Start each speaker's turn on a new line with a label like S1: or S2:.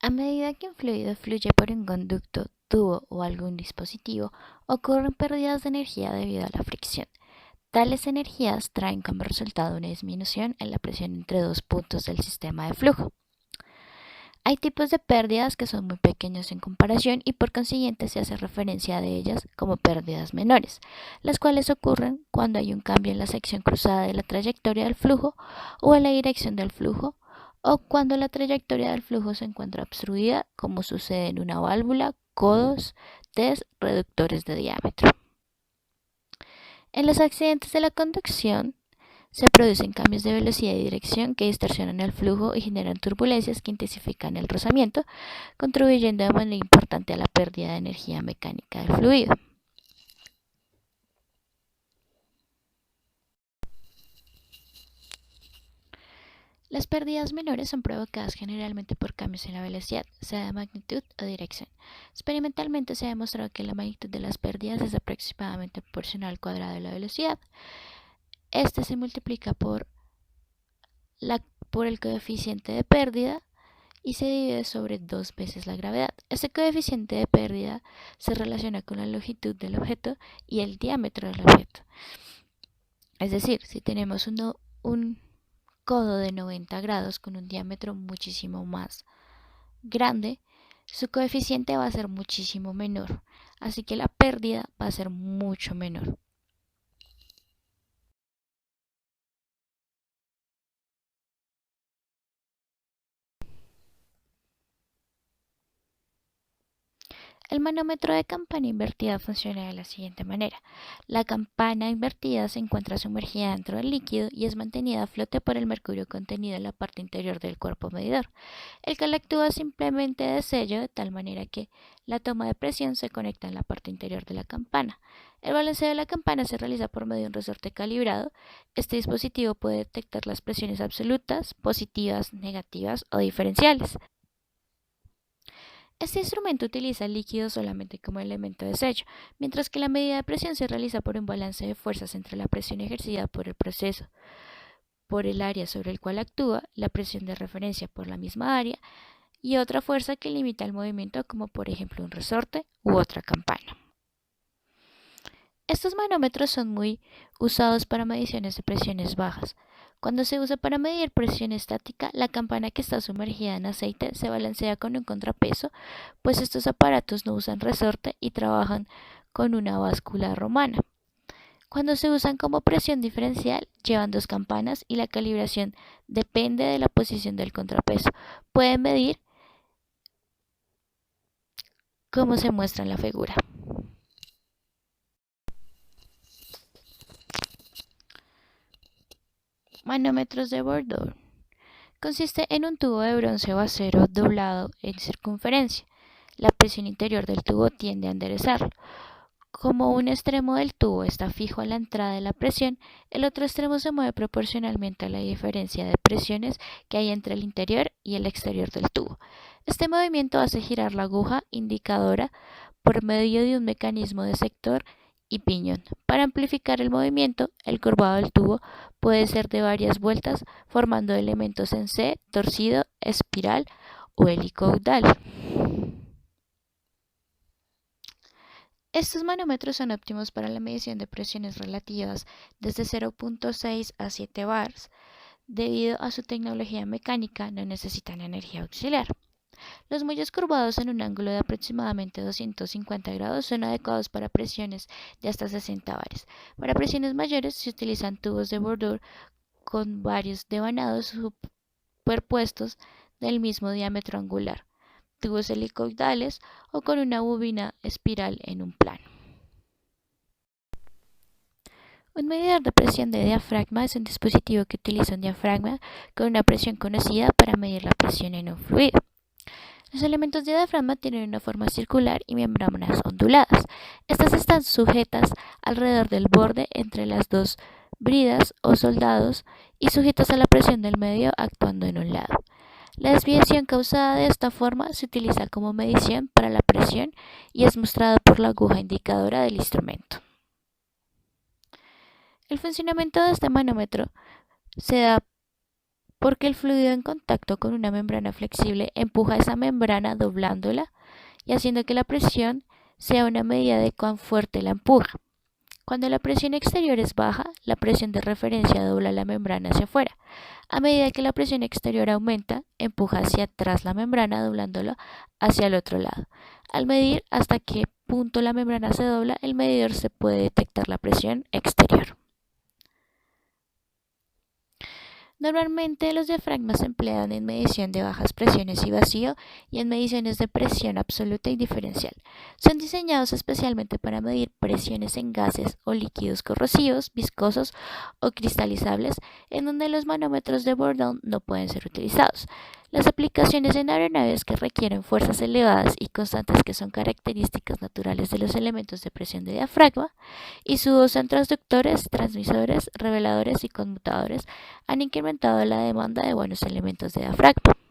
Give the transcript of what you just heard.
S1: A medida que un fluido fluye por un conducto, tubo o algún dispositivo, ocurren pérdidas de energía debido a la fricción. Tales energías traen como resultado una disminución en la presión entre dos puntos del sistema de flujo. Hay tipos de pérdidas que son muy pequeños en comparación y por consiguiente se hace referencia de ellas como pérdidas menores, las cuales ocurren cuando hay un cambio en la sección cruzada de la trayectoria del flujo o en la dirección del flujo, o cuando la trayectoria del flujo se encuentra obstruida, como sucede en una válvula, codos, test reductores de diámetro. En los accidentes de la conducción, se producen cambios de velocidad y dirección que distorsionan el flujo y generan turbulencias que intensifican el rozamiento, contribuyendo de manera importante a la pérdida de energía mecánica del fluido. Las pérdidas menores son provocadas generalmente por cambios en la velocidad, sea de magnitud o dirección. Experimentalmente se ha demostrado que la magnitud de las pérdidas es aproximadamente proporcional al cuadrado de la velocidad. Este se multiplica por el coeficiente de pérdida y se divide sobre 2 veces la gravedad. Este coeficiente de pérdida se relaciona con la longitud del objeto y el diámetro del objeto. Es decir, si tenemos un codo de 90 grados con un diámetro muchísimo más grande, su coeficiente va a ser muchísimo menor, así que la pérdida va a ser mucho menor. El manómetro de campana invertida funciona de la siguiente manera. La campana invertida se encuentra sumergida dentro del líquido y es mantenida a flote por el mercurio contenido en la parte interior del cuerpo medidor, el cual actúa simplemente de sello de tal manera que la toma de presión se conecta en la parte interior de la campana. El balanceo de la campana se realiza por medio de un resorte calibrado. Este dispositivo puede detectar las presiones absolutas, positivas, negativas o diferenciales. Este instrumento utiliza el líquido solamente como elemento de sello, mientras que la medida de presión se realiza por un balance de fuerzas entre la presión ejercida por el proceso, por el área sobre el cual actúa, la presión de referencia por la misma área y otra fuerza que limita el movimiento, como por ejemplo un resorte u otra campana. Estos manómetros son muy usados para mediciones de presiones bajas. Cuando se usa para medir presión estática, la campana que está sumergida en aceite se balancea con un contrapeso, pues estos aparatos no usan resorte y trabajan con una báscula romana. Cuando se usan como presión diferencial, llevan dos campanas y la calibración depende de la posición del contrapeso. Pueden medir como se muestra en la figura. Manómetros de Bordeaux. Consiste en un tubo de bronce o acero doblado en circunferencia. La presión interior del tubo tiende a enderezarlo. Como un extremo del tubo está fijo a la entrada de la presión, el otro extremo se mueve proporcionalmente a la diferencia de presiones que hay entre el interior y el exterior del tubo. Este movimiento hace girar la aguja indicadora por medio de un mecanismo de sector y piñón. Para amplificar el movimiento, el curvado del tubo puede ser de varias vueltas, formando elementos en C, torcido, espiral o helicoidal. Estos manómetros son óptimos para la medición de presiones relativas desde 0.6 a 7 bars. Debido a su tecnología mecánica, no necesitan energía auxiliar. Los muelles curvados en un ángulo de aproximadamente 250 grados son adecuados para presiones de hasta 60 bares. Para presiones mayores se utilizan tubos de Bordeaux con varios devanados superpuestos del mismo diámetro angular, tubos helicoidales o con una bobina espiral en un plano. Un medidor de presión de diafragma es un dispositivo que utiliza un diafragma con una presión conocida para medir la presión en un fluido. Los elementos de diafragma tienen una forma circular y membranas onduladas. Estas están sujetas alrededor del borde entre las dos bridas o soldados y sujetas a la presión del medio actuando en un lado. La desviación causada de esta forma se utiliza como medición para la presión y es mostrada por la aguja indicadora del instrumento. El funcionamiento de este manómetro se da porque el fluido en contacto con una membrana flexible empuja esa membrana doblándola y haciendo que la presión sea una medida de cuán fuerte la empuja. Cuando la presión exterior es baja, la presión de referencia dobla la membrana hacia afuera. A medida que la presión exterior aumenta, empuja hacia atrás la membrana doblándola hacia el otro lado. Al medir hasta qué punto la membrana se dobla, el medidor se puede detectar la presión exterior. Normalmente los diafragmas se emplean en medición de bajas presiones y vacío y en mediciones de presión absoluta y diferencial. Son diseñados especialmente para medir presiones en gases o líquidos corrosivos, viscosos o cristalizables, en donde los manómetros de Bourdon no pueden ser utilizados. Las aplicaciones en aeronaves que requieren fuerzas elevadas y constantes, que son características naturales de los elementos de presión de diafragma, y su uso en transductores, transmisores, reveladores y conmutadores han incrementado la demanda de buenos elementos de diafragma.